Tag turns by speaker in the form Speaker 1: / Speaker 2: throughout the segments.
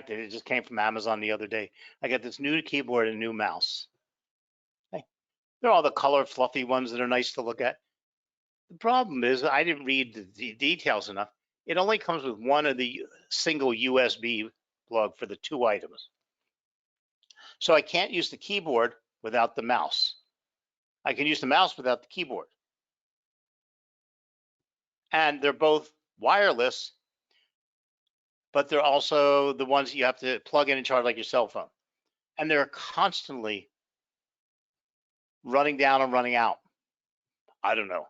Speaker 1: fact, it just came from Amazon the other day. I got this new keyboard and new mouse. Okay. They're all the color fluffy ones that are nice to look at. The problem is I didn't read the details enough. It only comes with one of the single USB plug for the 2 items. So I can't use the keyboard without the mouse. I can use the mouse without the keyboard. And they're both wireless, but they're also the ones you have to plug in and charge like your cell phone. And they're constantly running down and running out. I don't know.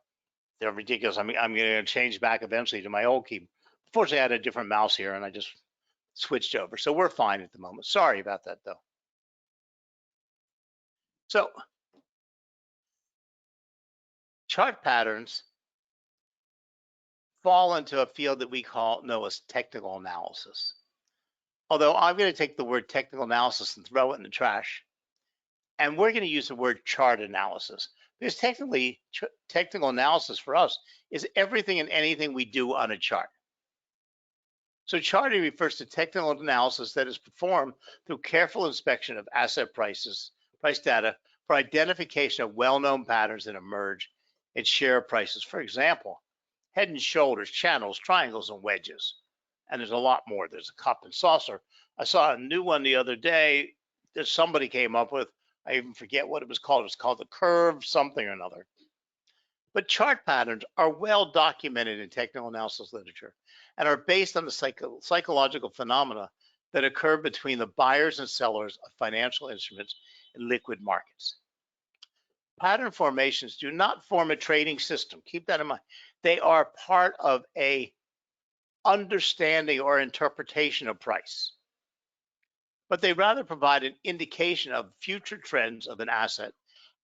Speaker 1: They're ridiculous. I'm going to change back eventually to my old keyboard. Fortunately, I had a different mouse here and I just switched over. So we're fine at the moment. Sorry about that though. So chart patterns fall into a field that we know as technical analysis. Although I'm going to take the word technical analysis and throw it in the trash. And we're going to use the word chart analysis. Because technically, technical analysis for us is everything and anything we do on a chart. So charting refers to technical analysis that is performed through careful inspection of asset prices, price data for identification of well-known patterns that emerge in share prices. For example, head and shoulders, channels, triangles, and wedges. And there's a lot more. There's a cup and saucer. I saw a new one the other day that somebody came up with. I even forget what it was called. It was called the curve something or another. But chart patterns are well documented in technical analysis literature and are based on the psychological phenomena that occur between the buyers and sellers of financial instruments in liquid markets. Pattern formations do not form a trading system. Keep that in mind. They are part of a understanding or interpretation of price, but they rather provide an indication of future trends of an asset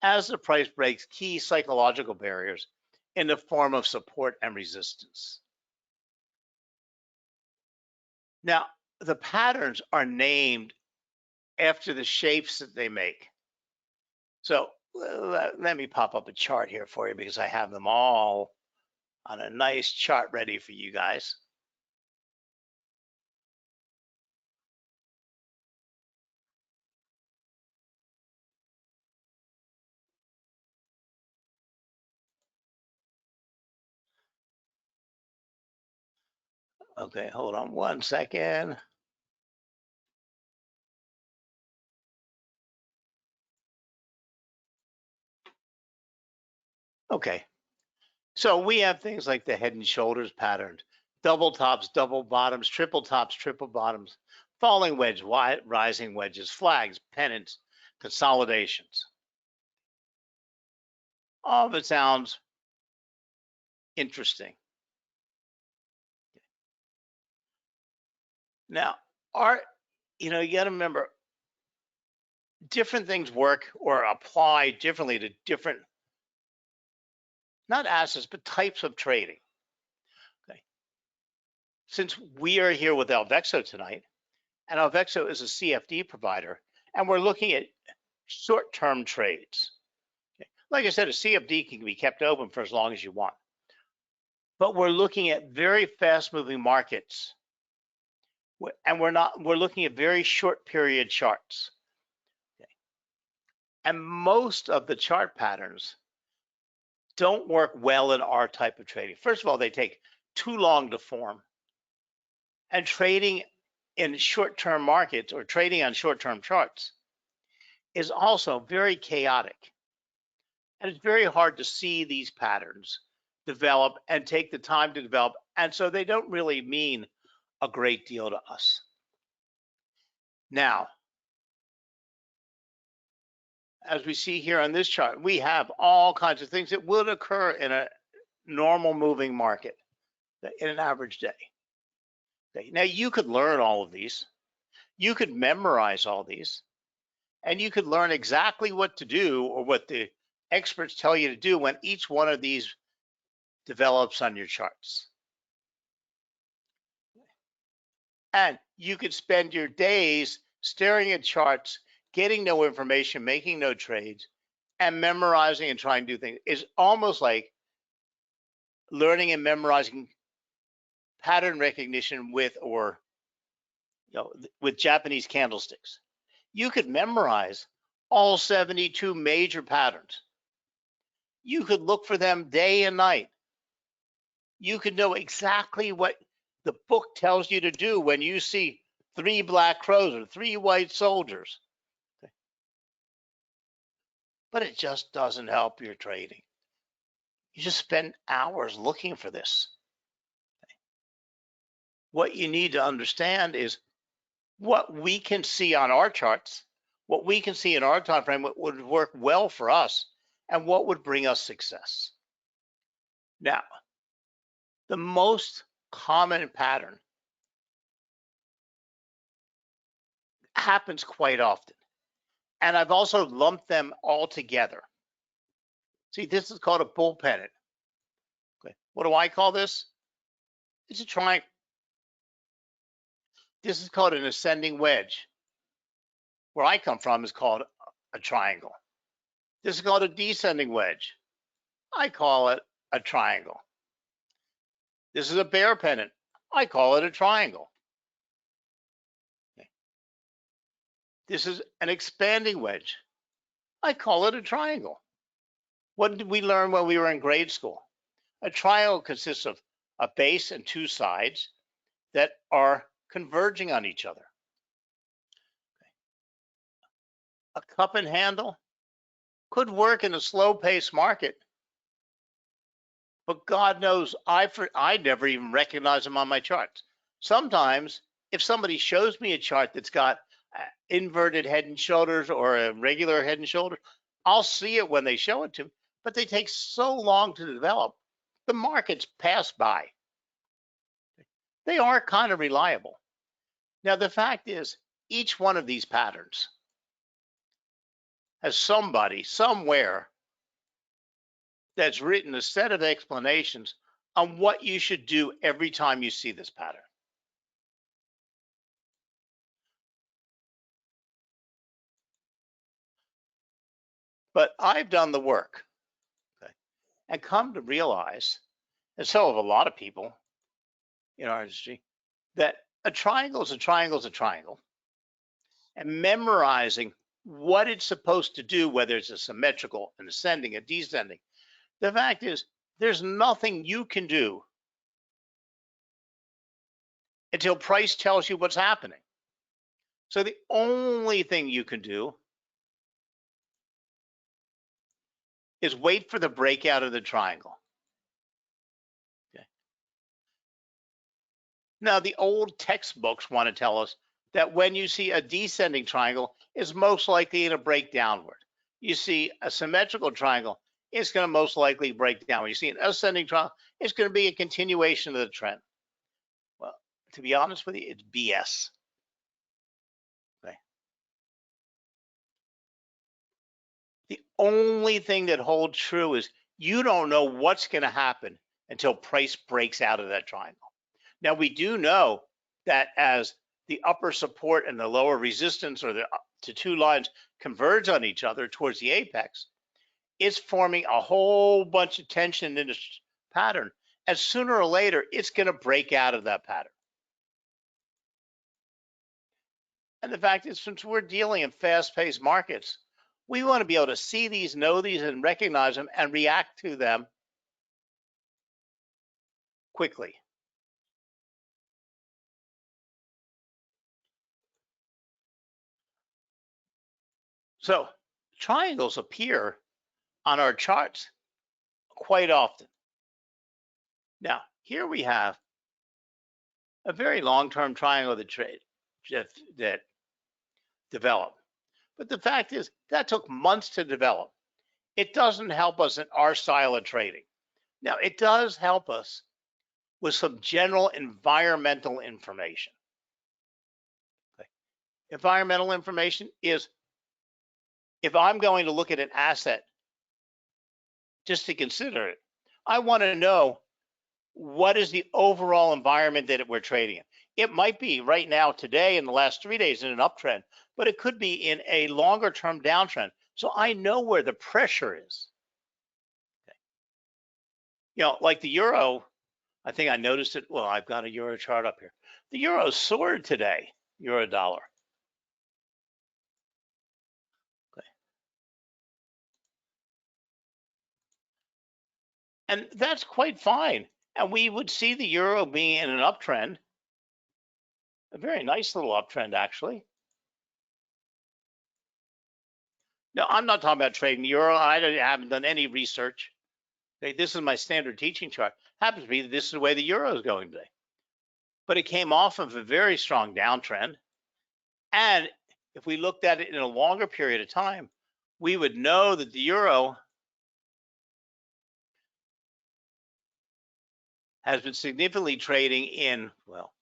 Speaker 1: as the price breaks key psychological barriers in the form of support and resistance. Now, the patterns are named after the shapes that they make. So let me pop up a chart here for you because I have them all on a nice chart ready for you guys. Okay, hold on 1 second. Okay, so we have things like the head and shoulders pattern, double tops, double bottoms, triple tops, triple bottoms, falling wedge, rising wedges, flags, pennants, consolidations. All of it sounds interesting. Now, you got to remember, different things work or apply differently to different, not assets, but types of trading. Okay. Since we are here with Alvexo tonight, and Alvexo is a CFD provider, and we're looking at short-term trades. Okay. Like I said, a CFD can be kept open for as long as you want. But we're looking at very fast-moving markets, and we're looking at very short period charts. Okay. And most of the chart patterns don't work well in our type of trading. First of all, they take too long to form. And trading in short-term markets or trading on short-term charts is also very chaotic. And it's very hard to see these patterns develop and take the time to develop. And so they don't really mean a great deal to us. Now, as we see here on this chart, we have all kinds of things that would occur in a normal moving market in an average day. Okay. Now, you could learn all of these. You could memorize all these, and you could learn exactly what to do or what the experts tell you to do when each one of these develops on your charts. And you could spend your days staring at charts, getting no information, making no trades, and memorizing and trying to do things. It's almost like learning and memorizing pattern recognition with or with Japanese candlesticks. You could memorize all 72 major patterns. You could look for them day and night. You could know exactly what the book tells you to do when you see 3 black crows or 3 white soldiers. But it just doesn't help your trading. You just spend hours looking for this. What you need to understand is what we can see on our charts, what we can see in our time frame, what would work well for us, and what would bring us success. Now, the most common pattern happens quite often, and I've also lumped them all together. See, this is called a bull pennant. Okay. What do I call this? It's a triangle. This is called an ascending wedge. Where I come from is called a triangle. This is called a descending wedge. I call it a triangle. This is a bear pennant. I call it a triangle. Okay. This is an expanding wedge. I call it a triangle. What did we learn when we were in grade school? A triangle consists of a base and 2 sides that are converging on each other. Okay. A cup and handle could work in a slow-paced market, but God knows I never even recognize them on my charts. Sometimes, if somebody shows me a chart that's got inverted head and shoulders or a regular head and shoulders, I'll see it when they show it to me, but they take so long to develop. The markets pass by. They are kind of reliable. Now, the fact is, each one of these patterns has somebody somewhere that's written a set of explanations on what you should do every time you see this pattern. But I've done the work, okay, and come to realize, and so have a lot of people in our industry, that a triangle is a triangle is a triangle. And memorizing what it's supposed to do, whether it's a symmetrical, an ascending, a descending. The fact is, there's nothing you can do until price tells you what's happening. So the only thing you can do is wait for the breakout of the triangle. Okay. Now, the old textbooks want to tell us that when you see a descending triangle, it's most likely to break downward. You see a symmetrical triangle, it's going to most likely break down. When you see an ascending triangle, it's going to be a continuation of the trend. Well, to be honest with you, it's BS. Okay. The only thing that holds true is you don't know what's going to happen until price breaks out of that triangle. Now, we do know that as the upper support and the lower resistance, or the 2 lines, converge on each other towards the apex, it's forming a whole bunch of tension in this pattern. And sooner or later, it's going to break out of that pattern. And the fact is, since we're dealing in fast-paced markets, we want to be able to see these, know these, and recognize them and react to them quickly. So triangles appear on our charts quite often. Now, here we have a very long-term triangle that developed. But the fact is, that took months to develop. It doesn't help us in our style of trading. Now, it does help us with some general environmental information. Okay. Environmental information is, if I'm going to look at an asset just to consider it, I want to know what is the overall environment that we're trading in. It might be right now, today, in the last 3 days, in an uptrend, but it could be in a longer term downtrend. So I know where the pressure is. Okay. You know, like the euro, I think I noticed it. Well, I've got a euro chart up here. The euro soared today. euro dollar. Okay. And that's quite fine. And we would see the euro being in an uptrend, a very nice little uptrend, actually. No, I'm not talking about trading euro. I haven't done any research. Okay, this is my standard teaching chart. Happens to be that this is the way the euro is going today. But it came off of a very strong downtrend. And if we looked at it in a longer period of time, we would know that the euro has been significantly trading in, well,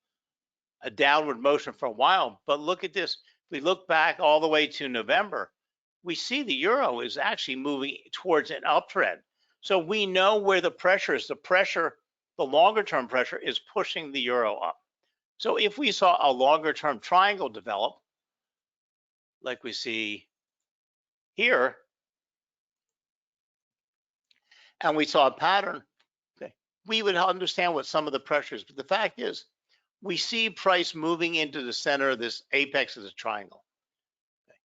Speaker 1: a downward motion for a while. But look at this. If we look back all the way to November, we see the euro is actually moving towards an uptrend. So we know where the pressure is. The longer term pressure is pushing the euro up. So if we saw a longer term triangle develop, like we see here, and we saw a pattern, okay, we would understand what some of the pressures. But the fact is, we see price moving into the center of this apex of the triangle. Okay.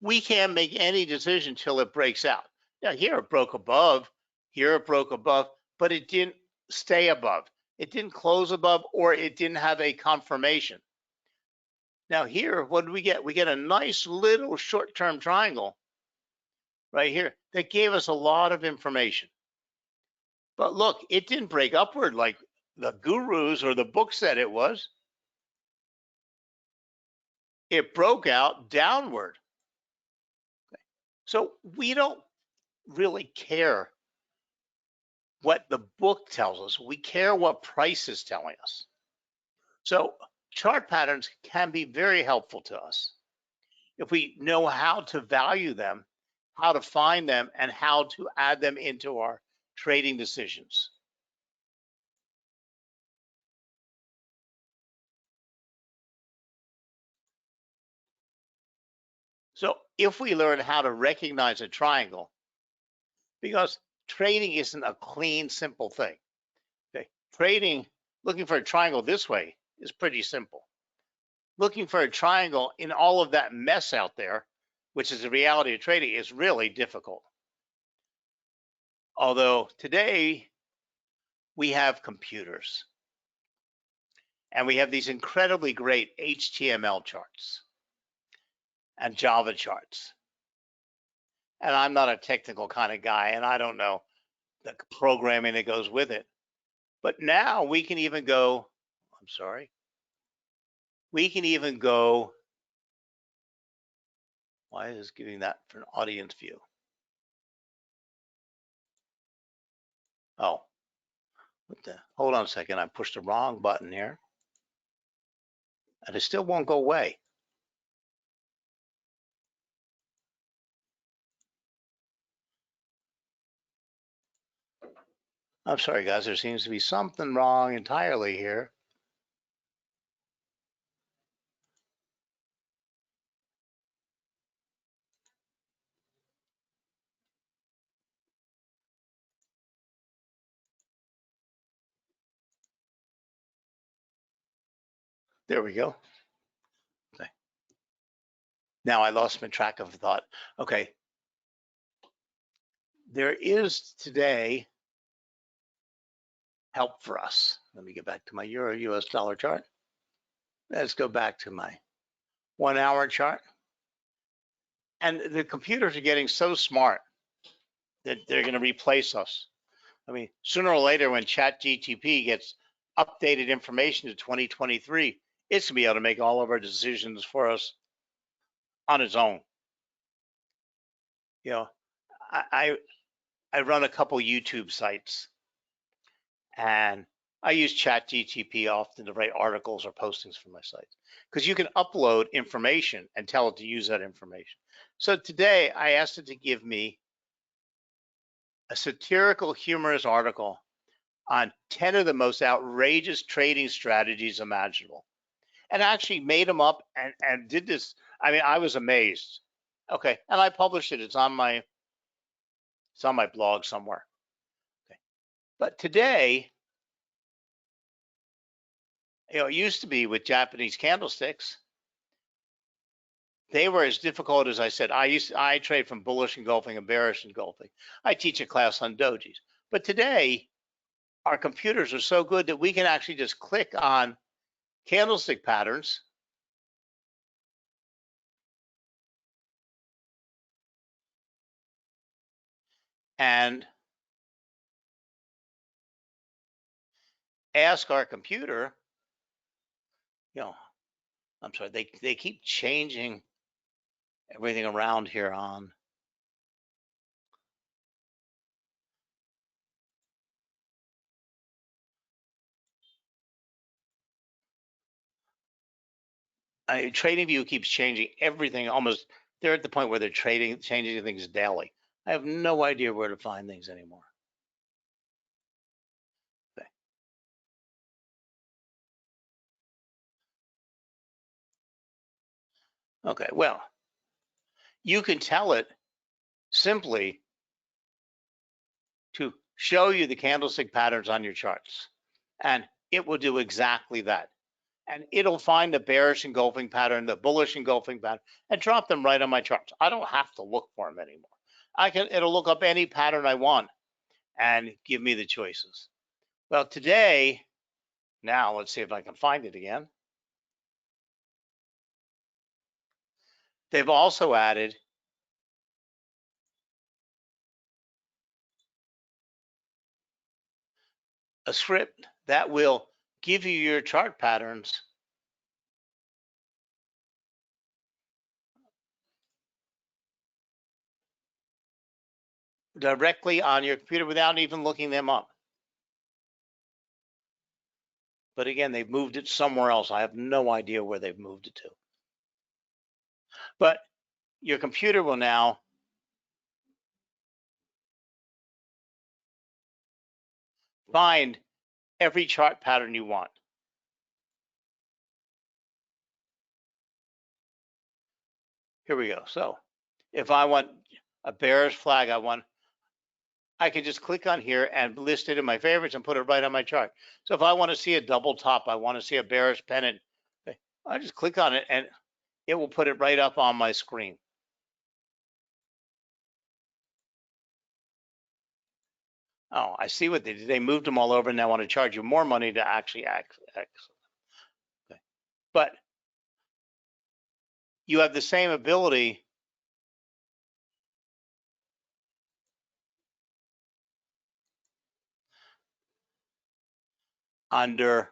Speaker 1: We can't make any decision until it breaks out. Now here it broke above, here it broke above, but it didn't stay above. It didn't close above, or it didn't have a confirmation. Now here, what do we get? We get a nice little short-term triangle right here that gave us a lot of information. But look, it didn't break upward like the gurus or the book said it was. It broke out downward. So we don't really care what the book tells us. We care what price is telling us. So chart patterns can be very helpful to us if we know how to value them, how to find them, and how to add them into our trading decisions. So if we learn how to recognize a triangle, because trading isn't a clean, simple thing. Okay, trading, looking for a triangle this way is pretty simple. Looking for a triangle in all of that mess out there, which is the reality of trading, is really difficult. Although today we have computers and we have these incredibly great HTML charts and Java charts. And I'm not a technical kind of guy, and I don't know the programming that goes with it. But now we can even go, I'm sorry, we can even go, why is it giving that for an audience view? Oh, what the, hold on a second, I pushed the wrong button here. And it still won't go away. I'm sorry, guys, there seems to be something wrong entirely here. There we go. Okay. Now I lost my track of thought. Okay. There is today help for us. Let me get back to my Euro US dollar chart. Let's go back to my 1 hour chart. And the computers are getting so smart that they're going to replace us. I mean, sooner or later, when ChatGPT gets updated information to 2023, it's going to be able to make all of our decisions for us on its own. You know, I run a couple YouTube sites, and I use ChatGPT often to write articles or postings for my sites, because you can upload information and tell it to use that information. So today I asked it to give me a satirical, humorous article on 10 of the most outrageous trading strategies imaginable, and actually made them up and did this. I mean, I was amazed. Okay, and I published it. It's on my blog somewhere. Okay. But today It used to be with Japanese candlesticks, they were as difficult as I said. I trade from bullish engulfing and bearish engulfing. I teach a class on dojis. But today, our computers are so good that we can actually just click on candlestick patterns and ask our computer, you know, I'm sorry, they keep changing everything around here on. TradingView keeps changing everything almost. They're at the point where they're changing things daily. I have no idea where to find things anymore. Okay. Okay, well, you can tell it simply to show you the candlestick patterns on your charts, and it will do exactly that. And it'll find the bearish engulfing pattern, the bullish engulfing pattern, and drop them right on my charts. I don't have to look for them anymore. It'll look up any pattern I want and give me the choices. Well, today, now let's see if I can find it again. They've also added a script that will give you your chart patterns directly on your computer without even looking them up. But again, they've moved it somewhere else. I have no idea where they've moved it to. But your computer will now find every chart pattern you want. Here we go. So if I want a bearish flag, I can just click on here and list it in my favorites and put it right on my chart. So if I want to see a double top, I want to see a bearish pennant, I just click on it and it will put it right up on my screen. Oh, I see what they did. They moved them all over and they want to charge you more money to actually access. Okay. But you have the same ability under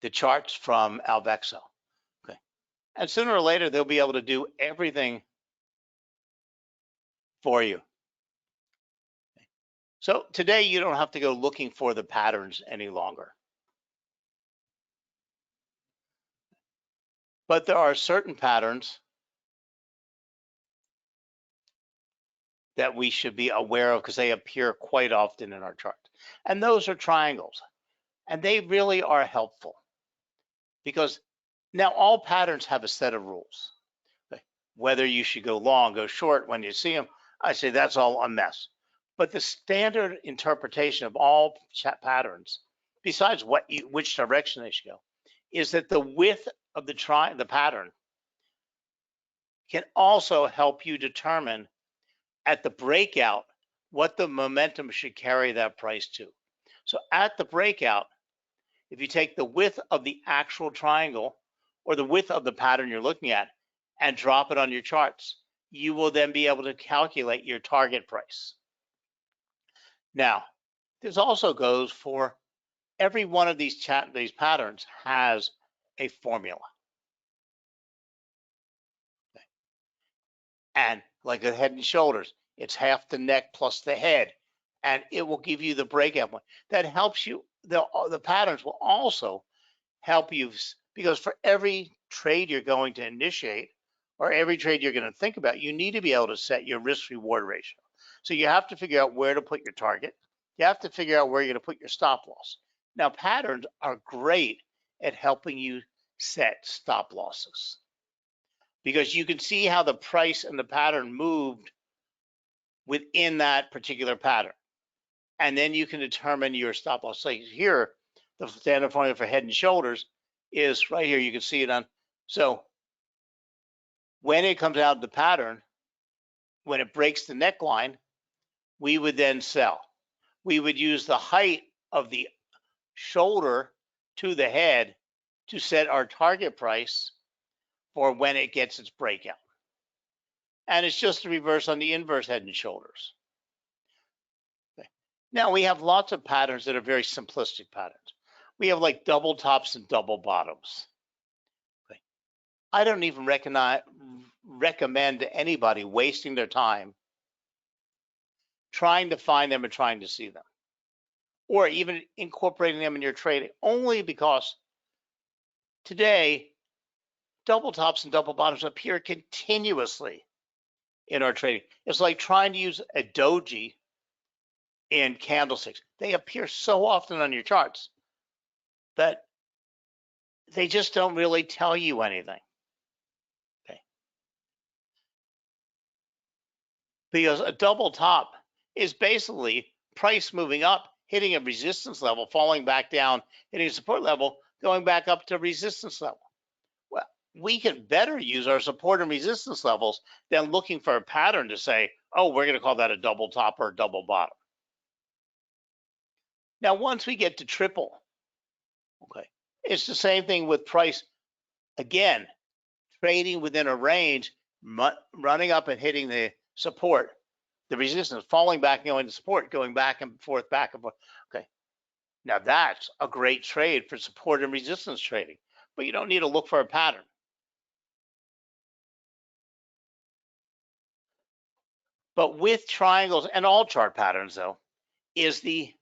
Speaker 1: the charts from Alvexo. Okay. And sooner or later, they'll be able to do everything for you. So today, you don't have to go looking for the patterns any longer. But there are certain patterns that we should be aware of because they appear quite often in our chart. And those are triangles. And they really are helpful because now all patterns have a set of rules. Whether you should go long, go short, when you see them, I say that's all a mess. But the standard interpretation of all patterns, besides which direction they should go, is that the width of the pattern can also help you determine at the breakout what the momentum should carry that price to. So at the breakout, if you take the width of the actual triangle or the width of the pattern you're looking at and drop it on your charts, you will then be able to calculate your target price. Now, this also goes for every one of these patterns has a formula. Okay. And like the head and shoulders, it's half the neck plus the head, and it will give you the breakout point. That helps you. The patterns will also help you because for every trade you're going to initiate or every trade you're going to think about, you need to be able to set your risk reward ratio. So you have to figure out where to put your target. You have to figure out where you're going to put your stop loss. Now, patterns are great at helping you set stop losses because you can see how the price and the pattern moved within that particular pattern. And then you can determine your stop loss. So here, the standard formula for head and shoulders is right here. You can see it on. So when it comes out of the pattern, when it breaks the neckline, we would then sell. We would use the height of the shoulder to the head to set our target price for when it gets its breakout. And it's just the reverse on the inverse head and shoulders. Okay. Now we have lots of patterns that are very simplistic patterns. We have like double tops and double bottoms. Okay. I don't even recommend anybody wasting their time trying to find them and trying to see them, or even incorporating them in your trading, only because today double tops and double bottoms appear continuously in our trading. It's like trying to use a doji in candlesticks. They appear so often on your charts that they just don't really tell you anything. Okay. Because a double top is basically price moving up, hitting a resistance level, falling back down, hitting a support level, going back up to resistance level. Well, we can better use our support and resistance levels than looking for a pattern to say, oh, we're going to call that a double top or a double bottom. Now, once we get to triple, okay, it's the same thing with price. Again, trading within a range, running up and hitting the support, the resistance, falling back and going to support, going back and forth, back and forth. Okay, now that's a great trade for support and resistance trading, but you don't need to look for a pattern. But with triangles and all chart patterns, though, is the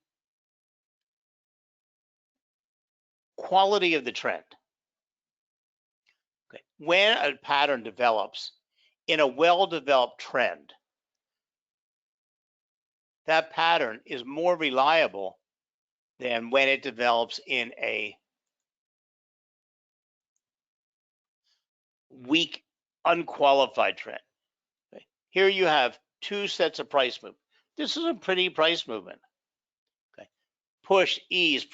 Speaker 1: quality of the trend. Okay. When a pattern develops in a well-developed trend, that pattern is more reliable than when it develops in a weak, unqualified trend. Okay. Here you have two sets of price movement. This is a pretty price movement. Okay. Push, ease,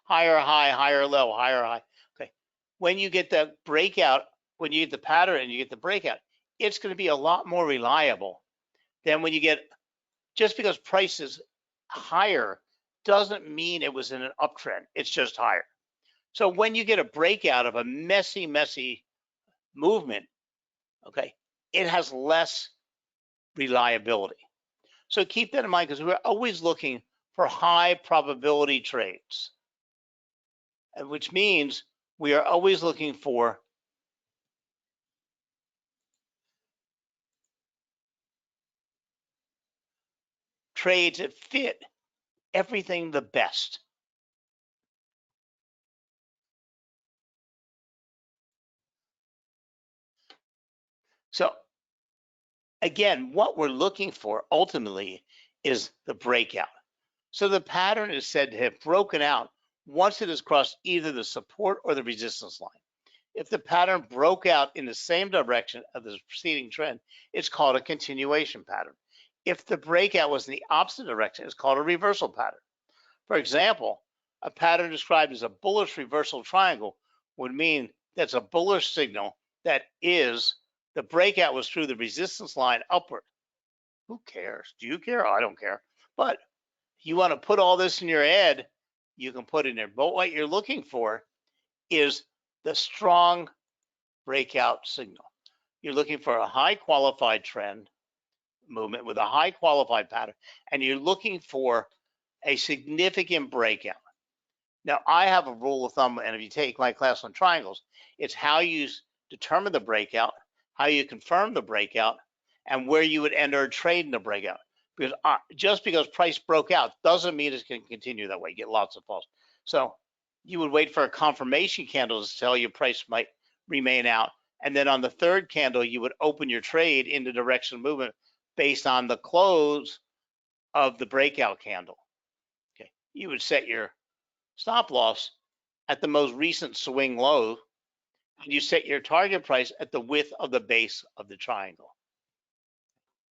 Speaker 1: higher high, higher low, higher high. Okay. When you get the breakout, when you get the pattern and you get the breakout, it's going to be a lot more reliable than when you get, just because price is higher doesn't mean it was in an uptrend. It's just higher. So when you get a breakout of a messy movement, okay, it has less reliability. So keep that in mind, because we're always looking for high probability trades, which means we are always looking for trades that fit everything the best. So again, what we're looking for ultimately is the breakout. So the pattern is said to have broken out once it has crossed either the support or the resistance line. If the pattern broke out in the same direction of the preceding trend, it's called a continuation pattern. If the breakout was in the opposite direction, it's called a reversal pattern. For example, a pattern described as a bullish reversal triangle would mean that's a bullish signal that is the breakout was through the resistance line upward. Who cares? Do you care? I don't care. But you want to put all this in your head, you can put it in there. But what you're looking for is the strong breakout signal. You're looking for a high qualified trend movement with a high qualified pattern, and you're looking for a significant breakout. Now, I have a rule of thumb, and if you take my class on triangles, it's how you determine the breakout, how you confirm the breakout, and where you would enter a trade in the breakout. Because just because price broke out doesn't mean it's going to continue that way. You get lots of falls. So you would wait for a confirmation candle to tell you price might remain out. And then on the third candle, you would open your trade in the direction of movement based on the close of the breakout candle. Okay, you would set your stop loss at the most recent swing low, and you set your target price at the width of the base of the triangle.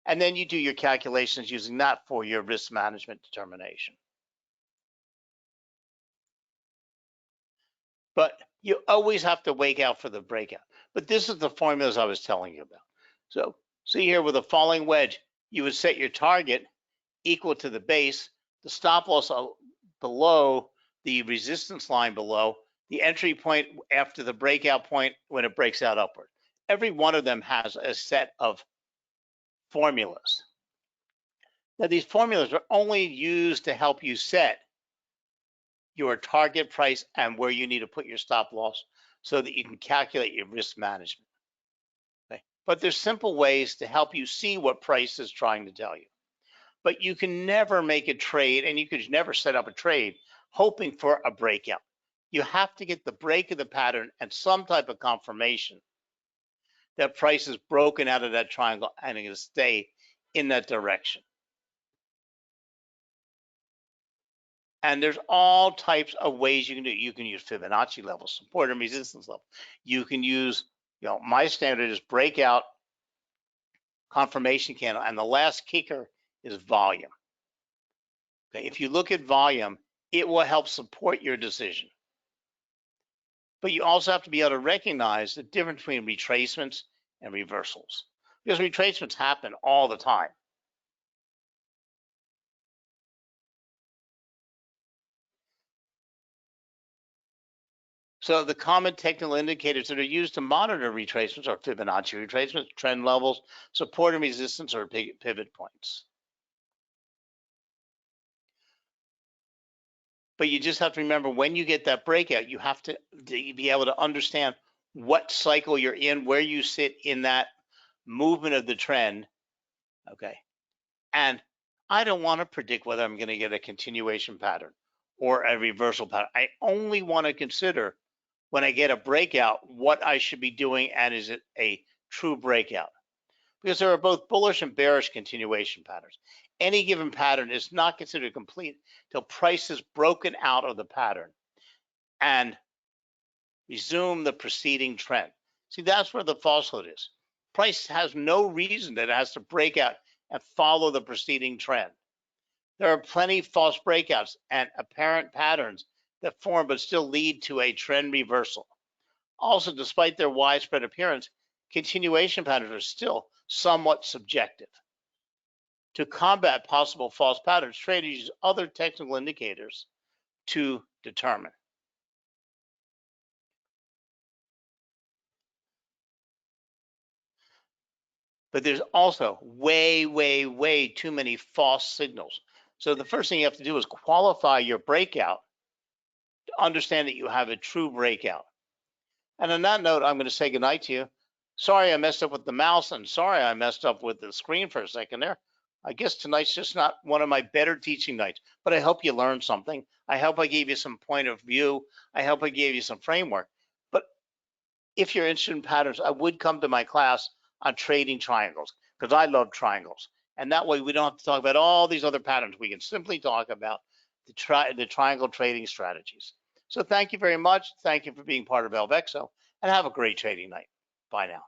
Speaker 1: And then you do your calculations using that for your risk management determination. but you always have to wait out for the breakout. But this is the formulas I was telling you about. So see here with a falling wedge, you would set your target equal to the base, the stop loss below, the resistance line below, the entry point after the breakout point when it breaks out upward. Every one of them has a set of formulas. Now, these formulas are only used to help you set your target price and where you need to put your stop loss so that you can calculate your risk management. Okay? But there's simple ways to help you see what price is trying to tell you. But you can never make a trade, and you could never set up a trade hoping for a breakout. You have to get the break of the pattern and some type of confirmation that price is broken out of that triangle and it's going to stay in that direction. And there's all types of ways you can do it. You can use Fibonacci levels, support and resistance level. You can use, my standard is breakout, confirmation candle, and the last kicker is volume. Okay, if you look at volume, it will help support your decision. But you also have to be able to recognize the difference between retracements and reversals, because retracements happen all the time. So the common technical indicators that are used to monitor retracements are Fibonacci retracements, trend levels, support and resistance, or pivot points. But you just have to remember, when you get that breakout, you have to be able to understand what cycle you're in, where you sit in that movement of the trend. Okay. And I don't want to predict whether I'm going to get a continuation pattern or a reversal pattern. I only want to consider, when I get a breakout, what I should be doing, and is it a true breakout? Because there are both bullish and bearish continuation patterns. Any given pattern is not considered complete till price is broken out of the pattern and resume the preceding trend. See, that's where the falsehood is. Price has no reason that it has to break out and follow the preceding trend. There are plenty of false breakouts and apparent patterns that form but still lead to a trend reversal. Also, despite their widespread appearance, continuation patterns are still somewhat subjective. To combat possible false patterns, traders use other technical indicators to determine. But there's also way too many false signals. So the first thing you have to do is qualify your breakout to understand that you have a true breakout. And on that note, I'm going to say goodnight to you. Sorry I messed up with the mouse, and sorry I messed up with the screen for a second there. I guess tonight's just not one of my better teaching nights, but I hope you learned something. I hope I gave you some point of view. I hope I gave you some framework. But if you're interested in patterns, I would come to my class on trading triangles, because I love triangles. And that way we don't have to talk about all these other patterns. We can simply talk about the triangle trading strategies. So thank you very much. Thank you for being part of LVEXO, and have a great trading night. Bye now.